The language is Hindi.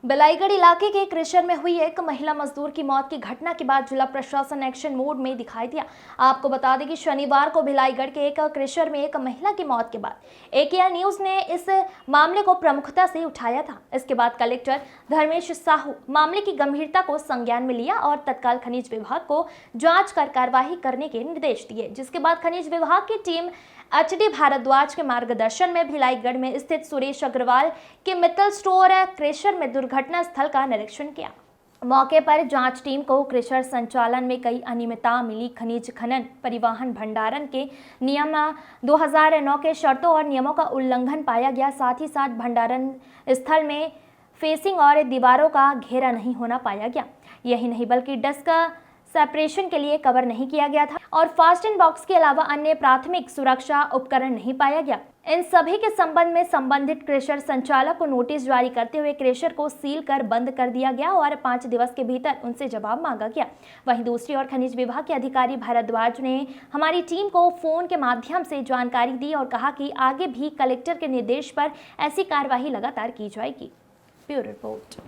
बेलाईगढ़ इलाके के क्रेशर में हुई एक महिला मजदूर की मौत की घटना के बाद जिला प्रशासन एक्शन मोड में दिखाई दिया। आपको बता दें कि शनिवार को बेलाईगढ़ के एक क्रेशर में एक महिला की मौत के बाद एकेआर न्यूज ने इस मामले को प्रमुखता से उठाया था। इसके बाद कलेक्टर धर्मेश साहू मामले की गंभीरता को संज्ञान में लिया और तत्काल खनिज विभाग को जांच कर कार्रवाई करने के निर्देश दिए, जिसके बाद खनिज विभाग की टीम HD भारद्वाज के मार्गदर्शन में भिलाईगढ़ में स्थित सुरेश अग्रवाल के मित्तल स्टोर क्रेशर में दुर्घटना स्थल का निरीक्षण किया। मौके पर जांच टीम को क्रेशर संचालन में कई अनियमितता मिली। खनिज खनन, परिवहन, भंडारण के नियम 2009 के शर्तों और नियमों का उल्लंघन पाया गया। साथ ही साथ भंडारण स्थल में फेसिंग और दीवारों का घेरा नहीं होना पाया गया। यही नहीं बल्कि डस्ट सेपरेशन के लिए कवर नहीं किया गया था और फास्टन बॉक्स के अलावा अन्य प्राथमिक सुरक्षा उपकरण नहीं पाया गया। इन सभी के संबंध में संबंधित क्रेशर संचालक को नोटिस जारी करते हुए क्रेशर को सील कर बंद कर दिया गया और 5 दिवस के भीतर उनसे जवाब मांगा गया। वहीं दूसरी ओर खनिज विभाग के अधिकारी भारद्वाज ने हमारी टीम को फोन के माध्यम से जानकारी दी और कहा कि आगे भी कलेक्टर के निर्देश पर ऐसी कार्यवाही लगातार की जाएगी। Bureau report.